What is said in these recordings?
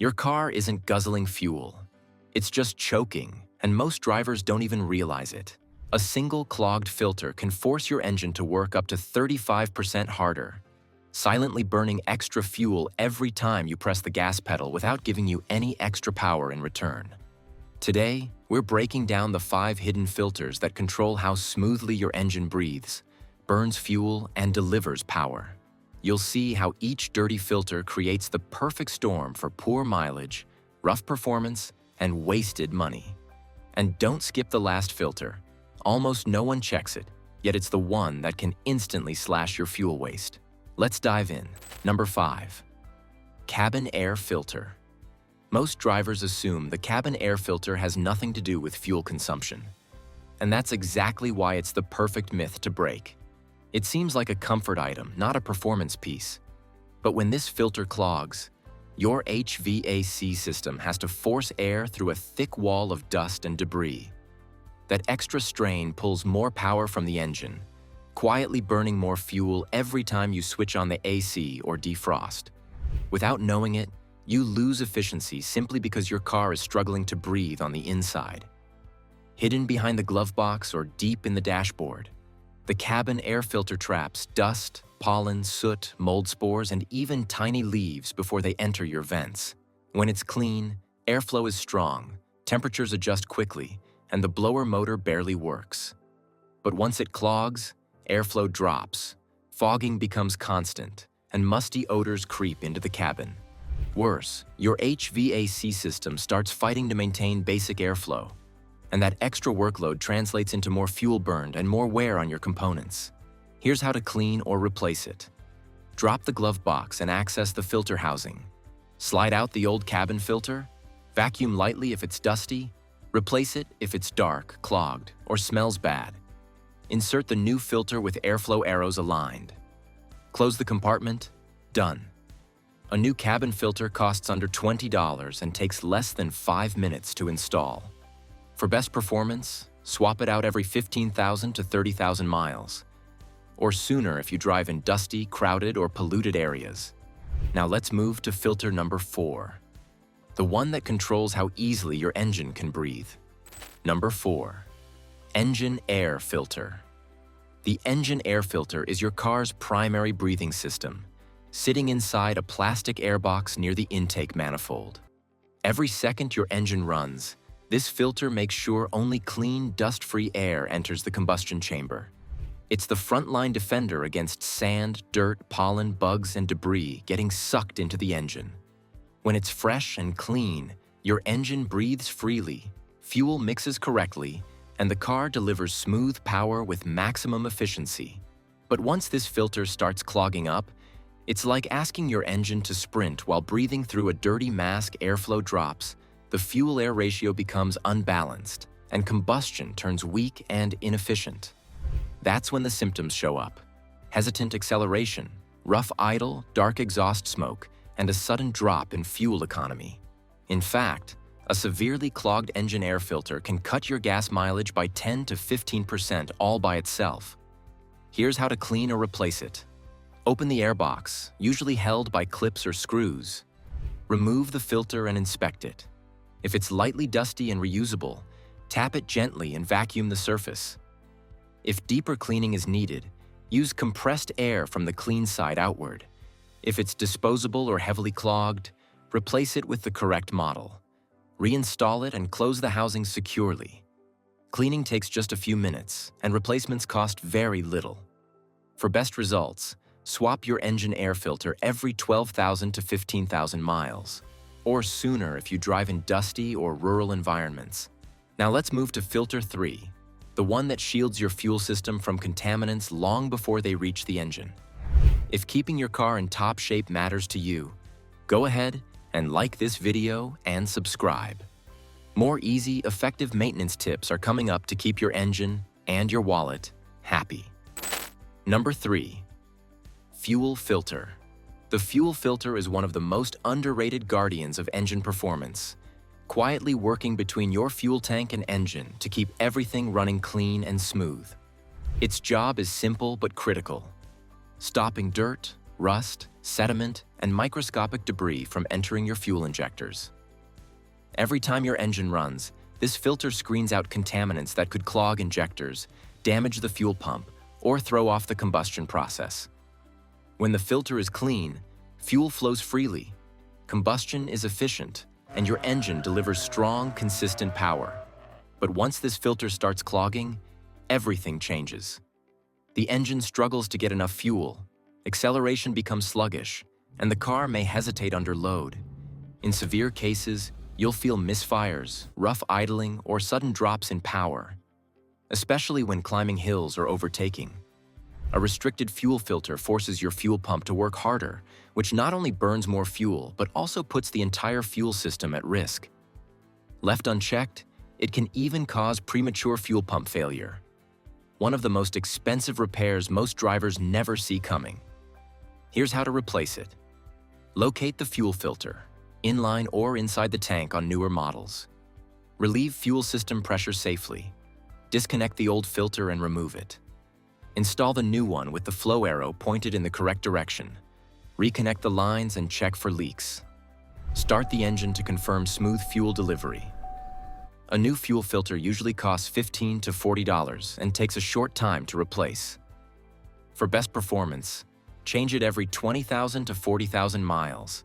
Your car isn't guzzling fuel. It's just choking, and most drivers don't even realize it. A single clogged filter can force your engine to work up to 35% harder, silently burning extra fuel every time you press the gas pedal without giving you any extra power in return. Today, we're breaking down the 5 hidden filters that control how smoothly your engine breathes, burns fuel, and delivers power. You'll see how each dirty filter creates the perfect storm for poor mileage, rough performance, and wasted money. And don't skip the last filter. Almost no one checks it, yet it's the one that can instantly slash your fuel waste. Let's dive in. Number 5. Cabin air filter. Most drivers assume the cabin air filter has nothing to do with fuel consumption. And that's exactly why it's the perfect myth to break. It seems like a comfort item, not a performance piece. But when this filter clogs, your HVAC system has to force air through a thick wall of dust and debris. That extra strain pulls more power from the engine, quietly burning more fuel every time you switch on the AC or defrost. Without knowing it, you lose efficiency simply because your car is struggling to breathe on the inside. Hidden behind the glove box or deep in the dashboard, the cabin air filter traps dust, pollen, soot, mold spores, and even tiny leaves before they enter your vents. When it's clean, airflow is strong, temperatures adjust quickly, and the blower motor barely works. But once it clogs, airflow drops, fogging becomes constant, and musty odors creep into the cabin. Worse, your HVAC system starts fighting to maintain basic airflow, and that extra workload translates into more fuel burned and more wear on your components. Here's how to clean or replace it. Drop the glove box and access the filter housing. Slide out the old cabin filter, vacuum lightly if it's dusty, replace it if it's dark, clogged, or smells bad. Insert the new filter with airflow arrows aligned. Close the compartment, done. A new cabin filter costs under $20 and takes less than 5 minutes to install. For best performance, swap it out every 15,000 to 30,000 miles, or sooner if you drive in dusty, crowded, or polluted areas. Now let's move to filter number 4, the one that controls how easily your engine can breathe. Number 4, engine air filter. The engine air filter is your car's primary breathing system, sitting inside a plastic airbox near the intake manifold. Every second your engine runs, this filter makes sure only clean, dust-free air enters the combustion chamber. It's the frontline defender against sand, dirt, pollen, bugs, and debris getting sucked into the engine. When it's fresh and clean, your engine breathes freely, fuel mixes correctly, and the car delivers smooth power with maximum efficiency. But once this filter starts clogging up, it's like asking your engine to sprint while breathing through a dirty mask. Airflow drops, the fuel-air ratio becomes unbalanced, and combustion turns weak and inefficient. That's when the symptoms show up: hesitant acceleration, rough idle, dark exhaust smoke, and a sudden drop in fuel economy. In fact, a severely clogged engine air filter can cut your gas mileage by 10 to 15% all by itself. Here's how to clean or replace it. Open the airbox, usually held by clips or screws. Remove the filter and inspect it. If it's lightly dusty and reusable, tap it gently and vacuum the surface. If deeper cleaning is needed, use compressed air from the clean side outward. If it's disposable or heavily clogged, replace it with the correct model. Reinstall it and close the housing securely. Cleaning takes just a few minutes, and replacements cost very little. For best results, swap your engine air filter every 12,000 to 15,000 miles, or sooner if you drive in dusty or rural environments. Now let's move to filter 3, the one that shields your fuel system from contaminants long before they reach the engine. If keeping your car in top shape matters to you, go ahead and like this video and subscribe. More easy, effective maintenance tips are coming up to keep your engine and your wallet happy. Number 3, fuel filter. The fuel filter is one of the most underrated guardians of engine performance, quietly working between your fuel tank and engine to keep everything running clean and smooth. Its job is simple but critical: stopping dirt, rust, sediment, and microscopic debris from entering your fuel injectors. Every time your engine runs, this filter screens out contaminants that could clog injectors, damage the fuel pump, or throw off the combustion process. When the filter is clean, fuel flows freely, combustion is efficient, and your engine delivers strong, consistent power. But once this filter starts clogging, everything changes. The engine struggles to get enough fuel, acceleration becomes sluggish, and the car may hesitate under load. In severe cases, you'll feel misfires, rough idling, or sudden drops in power, especially when climbing hills or overtaking. A restricted fuel filter forces your fuel pump to work harder, which not only burns more fuel, but also puts the entire fuel system at risk. Left unchecked, it can even cause premature fuel pump failure, one of the most expensive repairs most drivers never see coming. Here's how to replace it. Locate the fuel filter, inline or inside the tank on newer models. Relieve fuel system pressure safely. Disconnect the old filter and remove it. Install the new one with the flow arrow pointed in the correct direction. Reconnect the lines and check for leaks. Start the engine to confirm smooth fuel delivery. A new fuel filter usually costs $15 to $40 and takes a short time to replace. For best performance, change it every 20,000 to 40,000 miles,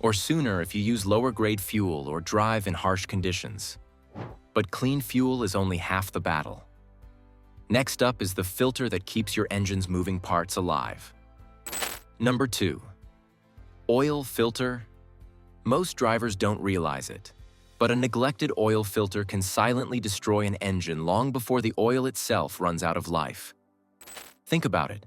or sooner if you use lower-grade fuel or drive in harsh conditions. But clean fuel is only half the battle. Next up is the filter that keeps your engine's moving parts alive. Number 2. Oil filter. Most drivers don't realize it, but a neglected oil filter can silently destroy an engine long before the oil itself runs out of life. Think about it.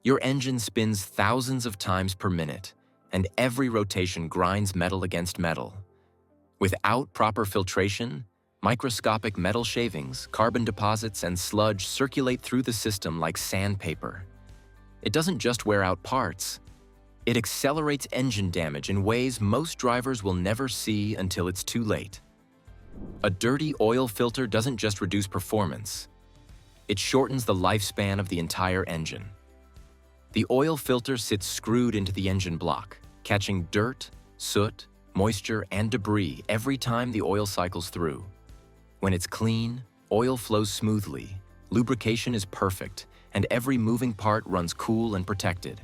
Your engine spins thousands of times per minute, and every rotation grinds metal against metal. Without proper filtration, microscopic metal shavings, carbon deposits, and sludge circulate through the system like sandpaper. It doesn't just wear out parts. It accelerates engine damage in ways most drivers will never see until it's too late. A dirty oil filter doesn't just reduce performance. It shortens the lifespan of the entire engine. The oil filter sits screwed into the engine block, catching dirt, soot, moisture, and debris every time the oil cycles through. When it's clean, oil flows smoothly, lubrication is perfect, and every moving part runs cool and protected.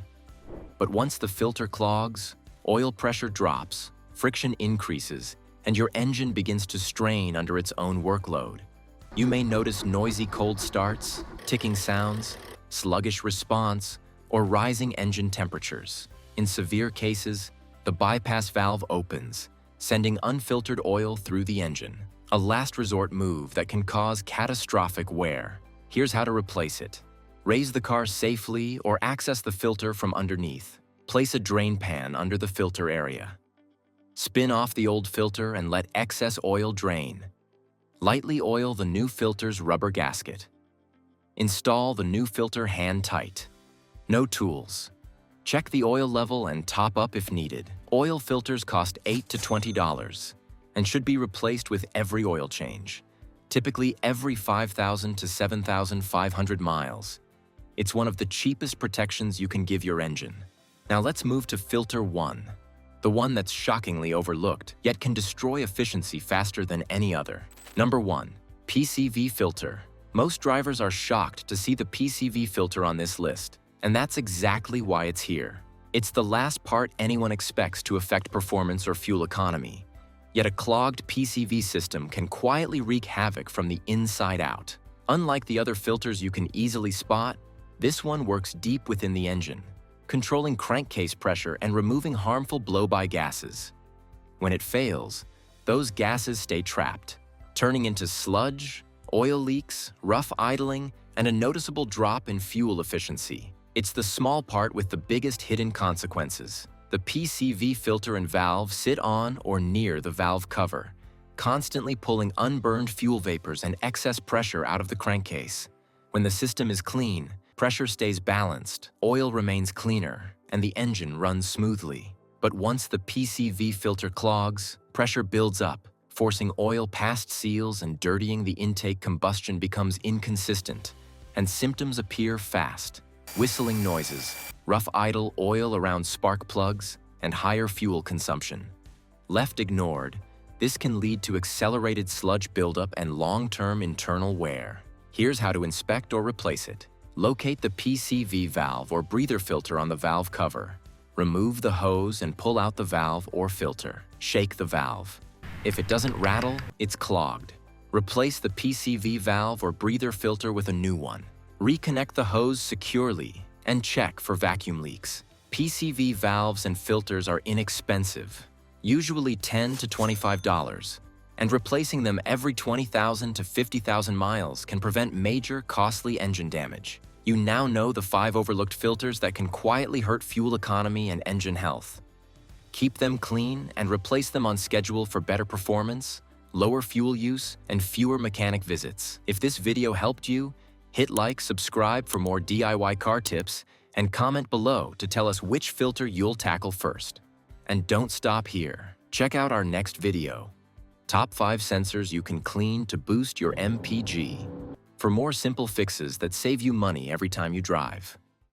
But once the filter clogs, oil pressure drops, friction increases, and your engine begins to strain under its own workload. You may notice noisy cold starts, ticking sounds, sluggish response, or rising engine temperatures. In severe cases, the bypass valve opens, sending unfiltered oil through the engine, a last resort move that can cause catastrophic wear. Here's how to replace it. Raise the car safely or access the filter from underneath. Place a drain pan under the filter area. Spin off the old filter and let excess oil drain. Lightly oil the new filter's rubber gasket. Install the new filter hand tight. No tools. Check the oil level and top up if needed. Oil filters cost $8 to $20 and should be replaced with every oil change, typically every 5,000 to 7,500 miles. It's one of the cheapest protections you can give your engine. Now let's move to filter 1, the one that's shockingly overlooked, yet can destroy efficiency faster than any other. Number 1, PCV filter. Most drivers are shocked to see the PCV filter on this list, and that's exactly why it's here. It's the last part anyone expects to affect performance or fuel economy. Yet a clogged PCV system can quietly wreak havoc from the inside out. Unlike the other filters you can easily spot, this one works deep within the engine, controlling crankcase pressure and removing harmful blow-by gases. When it fails, those gases stay trapped, turning into sludge, oil leaks, rough idling, and a noticeable drop in fuel efficiency. It's the small part with the biggest hidden consequences. The PCV filter and valve sit on or near the valve cover, constantly pulling unburned fuel vapors and excess pressure out of the crankcase. When the system is clean, pressure stays balanced, oil remains cleaner, and the engine runs smoothly. But once the PCV filter clogs, pressure builds up, forcing oil past seals and dirtying the intake. Combustion becomes inconsistent, and symptoms appear fast. whistling noises, rough idle oil around spark plugs, and higher fuel consumption. Left ignored, this can lead to accelerated sludge buildup and long-term internal wear. Here's how to inspect or replace it. Locate the PCV valve or breather filter on the valve cover. Remove the hose and pull out the valve or filter. Shake the valve. If it doesn't rattle, it's clogged. Replace the PCV valve or breather filter with a new one. Reconnect the hose securely and check for vacuum leaks. PCV valves and filters are inexpensive, usually $10 to $25, and replacing them every 20,000 to 50,000 miles can prevent major, costly engine damage. You now know the 5 overlooked filters that can quietly hurt fuel economy and engine health. Keep them clean and replace them on schedule for better performance, lower fuel use, and fewer mechanic visits. If this video helped you, hit like, subscribe for more DIY car tips, and comment below to tell us which filter you'll tackle first. And don't stop here. Check out our next video, Top 5 Sensors You Can Clean to Boost Your MPG, for more simple fixes that save you money every time you drive.